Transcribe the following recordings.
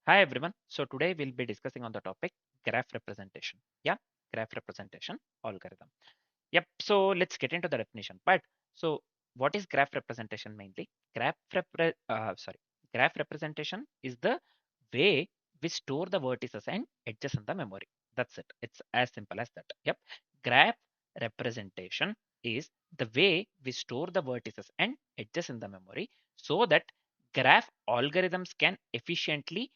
Hi everyone. So today we'll be discussing on the topic graph representation. Yeah, graph representation algorithm. Yep. So let's get into the definition. But so what is graph representation mainly? Graph representation is the way we store the vertices and edges in the memory. That's it. It's as simple as that. Yep. Graph representation is the way we store the vertices and edges in the memory so that graph algorithms can efficiently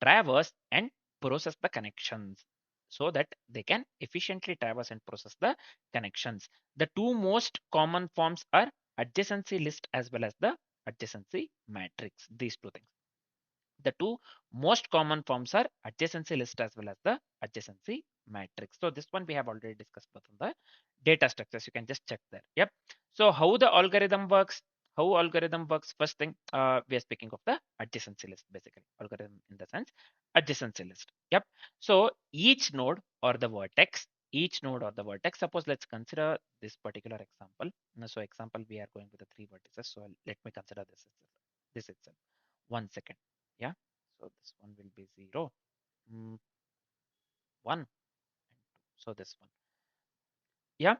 traverse and process the connections so that they can efficiently traverse and process the connections. The two most common forms are adjacency list as well as the adjacency matrix. These two things. The two most common forms are adjacency list as well as the adjacency matrix. So this one we have already discussed both on the data structures. You can just check there. Yep. So how the algorithm works? How algorithm works? First thing, we are speaking of the adjacency list, basically algorithm in the sense adjacency list. Yep. So each node or the vertex, each node or the vertex. Suppose let's consider this particular example. So example, we are going with the three vertices. So let me consider this itself. This itself. 1 second. Yeah. So this one will be 0, 1, and 2. So this one. Yeah.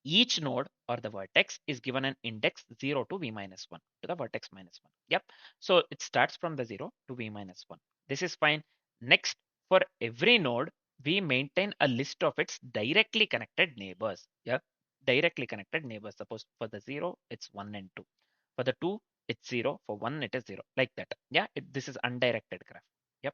Each node or the vertex is given an index 0 to v minus 1 to the vertex minus 1. Yep. So it starts from the 0 to v minus 1. This is fine. Next, for every node, we maintain a list of its directly connected neighbors. Yeah. Directly connected neighbors. Suppose for the 0, it's 1 and 2. For the 2, it's 0. For 1, it is 0. Like that. Yeah. This is undirected graph. Yep.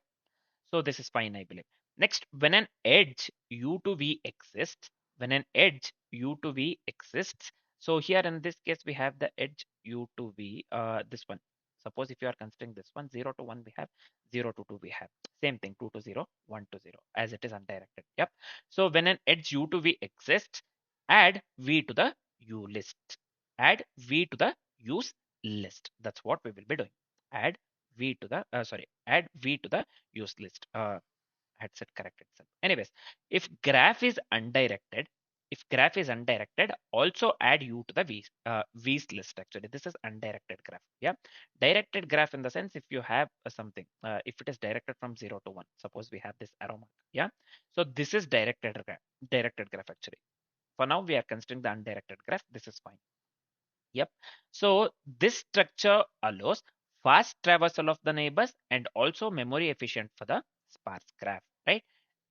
So this is fine, I believe. Next, when an edge u to v exists, when an edge u to v exists, so here in this case, we have the edge u to v, this one. Suppose if you are considering this one, 0 to 1, we have 0 to 2, we have same thing, 2 to 0, 1 to 0, as it is undirected. Yep. So when an edge u to v exists, add v to the u list. Add v to the use list. That's what we will be doing. Add v to the, add v to the use list. Had said correct itself. Anyways, if graph is undirected, also add u to the v's list. Actually, this is undirected graph. Yeah, directed graph in the sense if you have something, if it is directed from 0 to 1. Suppose we have this arrow mark. Yeah, so this is directed graph. Directed graph actually. For now, we are considering the undirected graph. This is fine. Yep. So this structure allows fast traversal of the neighbors and also memory efficient for the sparse graph, right?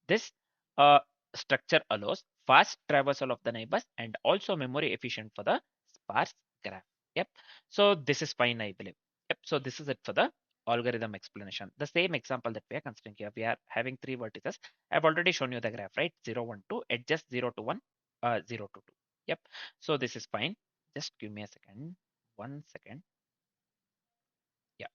This uh, structure allows fast traversal of the neighbors and also memory efficient for the sparse graph. Yep. So this is fine, I believe. Yep. So this is it for the algorithm explanation. The same example that we are considering here, we are having three vertices. I've already shown you the graph, right? 0, 1, 2, edges 0 to 1, 0 to 2. Yep. So this is fine. Just give me a second. 1 second. Yeah.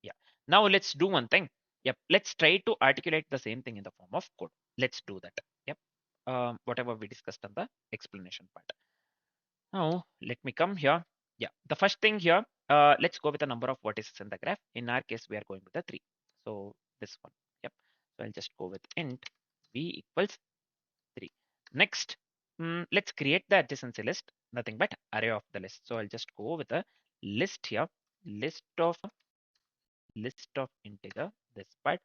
Yeah. Now let's do one thing. Yep. Let's try to articulate the same thing in the form of code. Let's do that. Yep. Whatever we discussed on the explanation part. Now let me come here. Yeah. The first thing here, let's go with the number of vertices in the graph. In our case, we are going with the 3. So this one. Yep. So I'll just go with int v equals 3. Next, let's create the adjacency list, nothing but array of the list. So I'll just go with a list here, list of integer, this part.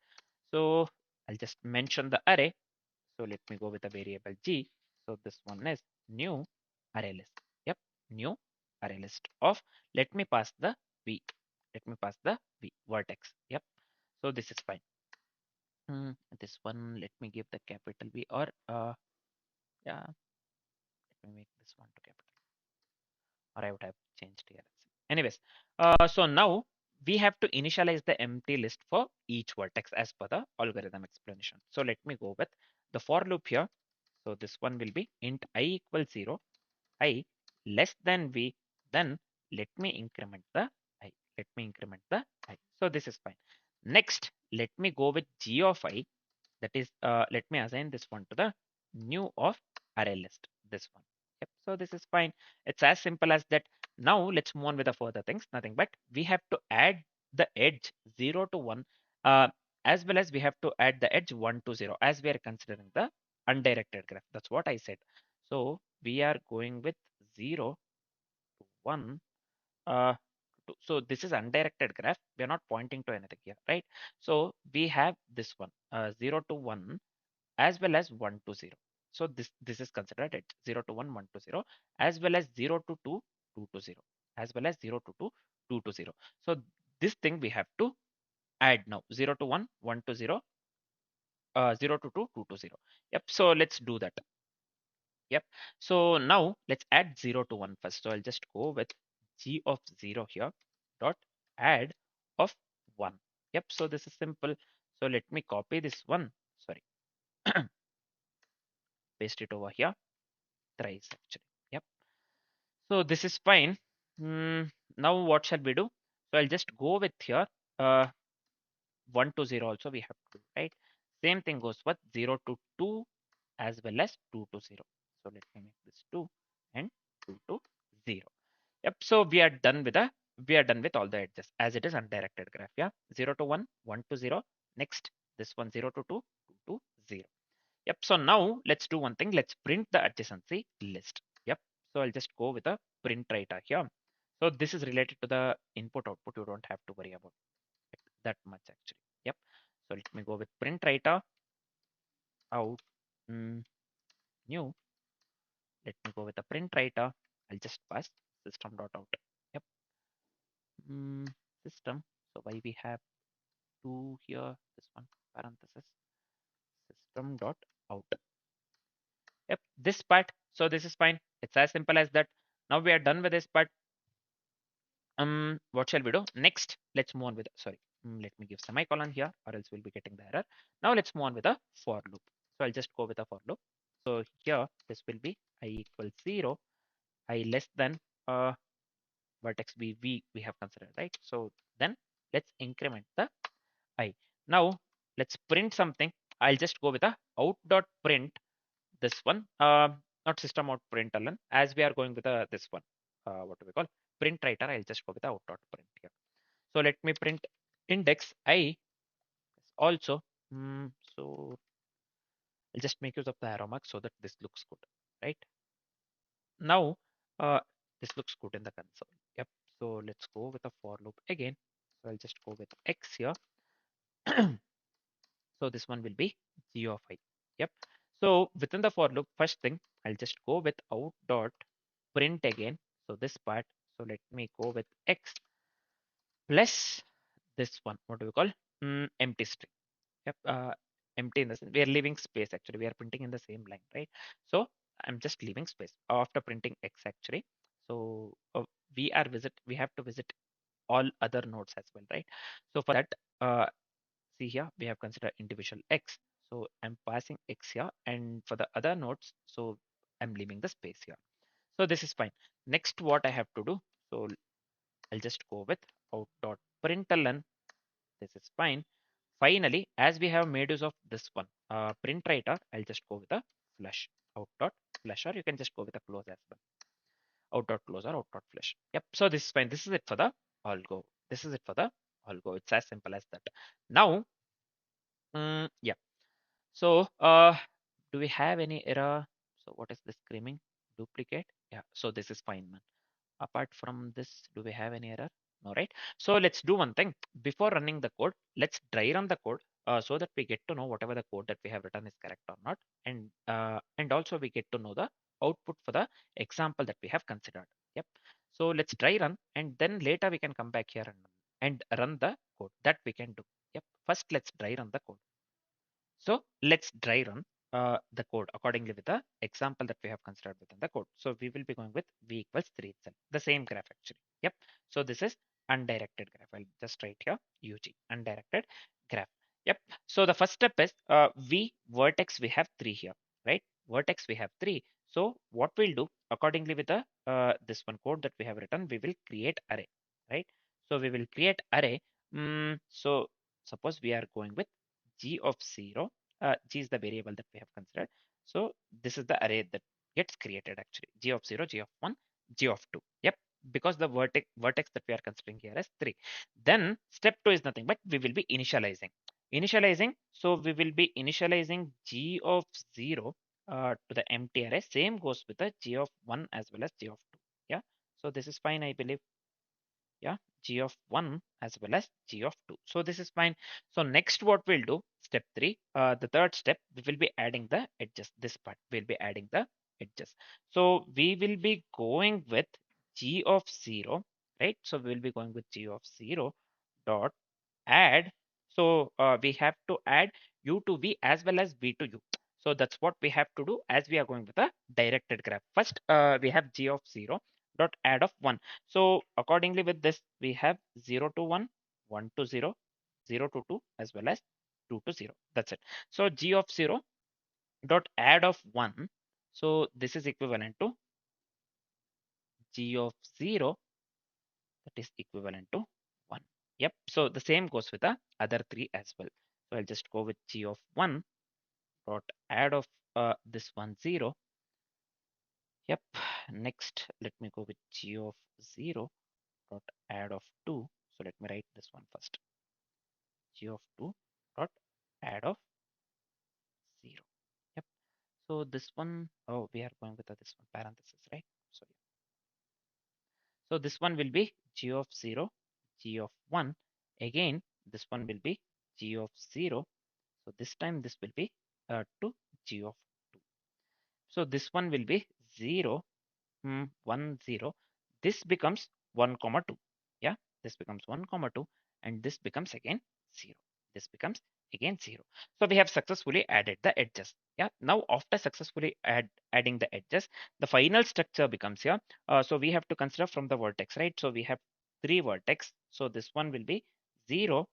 So I'll just mention the array. So let me go with a variable g. So this one is new array list. Yep, new array list of, let me pass the v. Let me pass the v vertex. Yep. So this is fine. This one, let me give the capital V or yeah, let me make this one to capital, or I would have changed here. Anyways, so now we have to initialize the empty list for each vertex as per the algorithm explanation. So let me go with the for loop here. So this one will be int I equals 0, I less than v, then let me increment the I. Let me increment the I. So this is fine. Next, let me go with g of I. That is, let me assign this one to the new of array list. This one. Yep. So this is fine. It's as simple as that. Now let's move on with the further things. Nothing but we have to add the edge 0 to 1, uh, as well as we have to add the edge 1 to 0 as we are considering the undirected graph. That's what I said. So we are going with 0 to 1, 2. So this is undirected graph. We are not pointing to anything here, right? So we have this one, 0 to 1 as well as 1 to 0. So this is considered it 0 to 1, 1 to 0, as well as 0 to 2, 2 to 0, as well as 0 to 2, 2 to 0. So this thing we have to add now, 0 to 1, 1 to 0, 0 to 2, 2 to 0. Yep. So let's do that. Yep. So now let's add 0 to 1 first. So I'll just go with g of 0 here dot add of 1. Yep. So this is simple. So let me copy this one. Sorry. Paste it over here thrice actually. Yep. So this is fine. Now what shall we do? So I'll just go with here. 1 to 0 also we have to do, right? Same thing goes with 0 to 2 as well as 2 to 0. So let me make this 2 and 2 to 0. Yep. So we are done with all the edges as it is undirected graph. Yeah. 0 to 1, 1 to 0. Next, this one 0 to 2, 2 to 0. Yep. So now let's do one thing. Let's print the adjacency list. Yep. So I'll just go with a print writer here. So this is related to the input output. You don't have to worry about it that much actually. Yep. So let me go with print writer out new. Let me go with a print writer. I'll just pass system.out. Yep. Mm, system. So why we have two here? This one parenthesis system.out. Yep. This part. So this is fine. It's as simple as that. Now we are done with this part. What shall we do next? Let's move on with, sorry, let me give semicolon here or else we'll be getting the error. Now let's move on with a for loop. So I'll just go with a for loop. So here this will be I equals 0, I less than vertex we have considered, right? So then let's increment the I. Now let's print something. I'll just go with a out.print this one, not system out println, as we are going with a this one, what do we call print writer. I'll just go with out.print here. So let me print index I also. So I'll just make use of the arrow mark so that this looks good, right? Now this looks good in the console. Yep. So let's go with a for loop again. So I'll just go with X here. So this one will be g of I. Yep. So within the for loop, first thing I'll just go with out dot print again. So this part. So let me go with X plus this one. What do we call? Empty string. Yep. Empty in the sense we are leaving space actually. We are printing in the same line, right? So I'm just leaving space after printing X actually. So we have to visit all other nodes as well, right? So for that, see here we have considered individual X. So I'm passing X here, and for the other nodes, so I'm leaving the space here. So this is fine. Next, what I have to do, so I'll just go with out.println. This is fine. Finally, as we have made use of this one, print writer, I'll just go with a flush out.flush, or you can just go with a close as well. Out.close or out.flush. Yep. So this is fine. This is it for the all go. This is it for the all go. It's as simple as that. Now, yeah. So, do we have any error? So what is this screaming? Duplicate? Yeah. So this is fine, man. Apart from this, do we have any error? No, right? So let's do one thing. Before running the code, let's dry run the code so that we get to know whatever the code that we have written is correct or not, and also we get to know the output for the example that we have considered. Yep. So let's dry run, and then later we can come back here and run the code that we can do. Yep. First, let's dry run the code. So let's dry run the code accordingly with the example that we have considered within the code. So we will be going with v equals 3 itself, the same graph actually. Yep. So this is undirected graph. I'll just write here UG, undirected graph. Yep. So the first step is vertex we have 3 here, right? Vertex we have 3. So what we'll do accordingly with the this one code that we have written, we will create array, right? So we will create array. So suppose we are going with g of 0. G is the variable that we have considered. So this is the array that gets created actually. G of 0, G of 1, G of 2. Yep. Because the vertex that we are considering here is 3. Then step 2 is nothing but we will be initializing. So we will be initializing G of 0 to the empty array. Same goes with the G of 1 as well as G of 2. Yeah. So this is fine, I believe. Yeah, g of 1 as well as g of 2. So this is fine. So next what we'll do, step 3, the third step, we will be adding the edges. This part we'll be adding the edges. So we will be going with g of 0, right? So we will be going with g of 0 dot add. So we have to add u to v as well as v to u. So that's what we have to do as we are going with a directed graph. First, we have g of 0 dot add of 1. So accordingly with this, we have 0 to 1, 1 to 0, 0 to 2, as well as 2 to 0. That's it. So g of 0 dot add of 1. So this is equivalent to g of 0, that is equivalent to 1. Yep. So the same goes with the other three as well. So I'll just go with g of 1 dot add of this one 0. Yep. Next, let me go with g of 0 dot add of 2. So let me write this one first. G of 2 dot add of 0. Yep. So this one, oh, we are going with this one parenthesis, right? So, so this one will be g of 0, g of 1. Again, this one will be g of 0. So this time this will be to g of 2. So this one will be 0, 1, 0. This becomes 1 comma 2. Yeah, this becomes 1 comma 2, and this becomes again 0. This becomes again 0. So we have successfully added the edges. Yeah, now after successfully adding the edges, the final structure becomes here. So we have to consider from the vertex, right? So we have three vertex. So this one will be 0.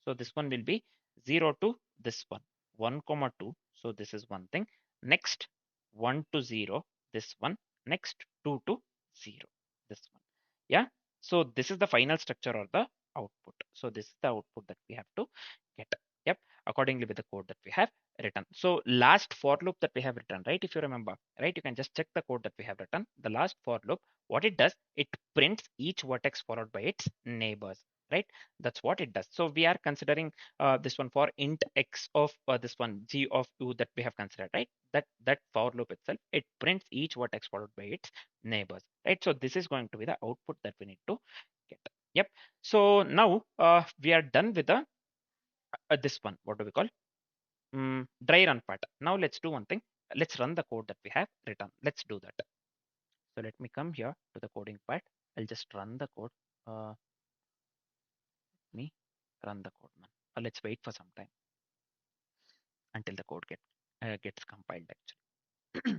So this one will be 0 to this one, 1 comma 2. So this is one thing. Next, 1 to 0, this one. Next, 2 to 0, this one. Yeah. So this is the final structure or the output. So this is the output that we have to get. Yep. Accordingly with the code that we have written. So last for loop that we have written, right? If you remember, right? You can just check the code that we have written. The last for loop, what it does, it prints each vertex followed by its neighbors, right? That's what it does. So we are considering this one for int x of this one g of u that we have considered, right? That for loop itself, it prints each vertex followed by its neighbors, right? So this is going to be the output that we need to get. Yep. So now we are done with the this one. What do we call? Dry run part. Now let's do one thing. Let's run the code that we have written. Let's do that. So let me come here to the coding part. I'll just run the code. Me run the code, man. Let's wait for some time until the code gets compiled actually.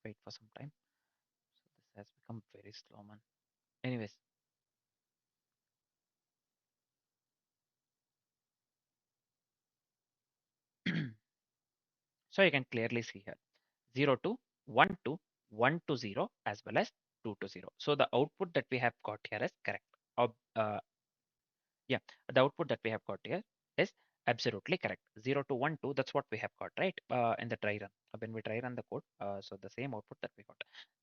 Let's wait for some time. So this has become very slow, man. Anyways, so you can clearly see here 0 to 1 to 1 to 0 as well as 2 to 0. So the output that we have got here is correct. Yeah, the output that we have got here is absolutely correct. 0 to 1, 2, that's what we have got, right? In the try run. When we try run the code, so the same output that we got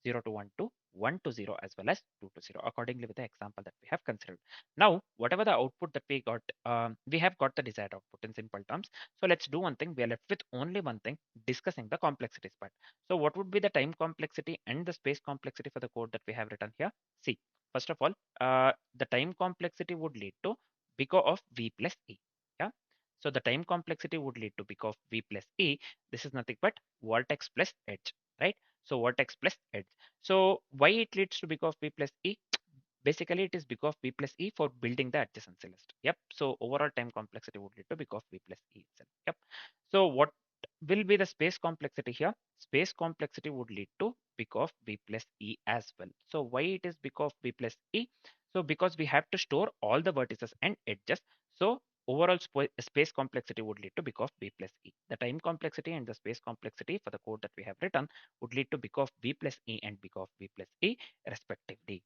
0 to 1, 2, 1 to 0, as well as 2 to 0, accordingly with the example that we have considered. Now, whatever the output that we got, we have got the desired output in simple terms. So let's do one thing. We are left with only one thing, discussing the complexities part. So what would be the time complexity and the space complexity for the code that we have written here? See, first of all, the time complexity would lead to big of v plus e. Yeah. So the time complexity would lead to big of v plus e. This is nothing but vertex plus edge, right? So vertex plus edge. So why it leads to big of v plus e? Basically, it is big of v plus e for building the adjacency list. Yep. So overall time complexity would lead to big of v plus e itself. Yep. So what will be the space complexity here? Space complexity would lead to big of v plus e as well. So why it is big of v plus e? So because we have to store all the vertices and edges. So overall space complexity would lead to big of v plus e. The time complexity and the space complexity for the code that we have written would lead to big of v plus e and big of v plus e respectively.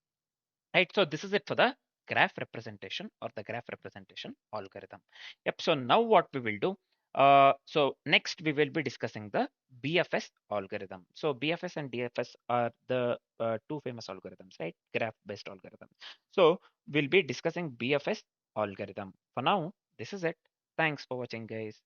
Right. So this is it for the graph representation or the graph representation algorithm. Yep. So now what we will do, So next we will be discussing the BFS algorithm. So BFS and DFS are the two famous algorithms, right? Graph-based algorithms. So we'll be discussing BFS algorithm. For now, this is it. Thanks for watching, guys.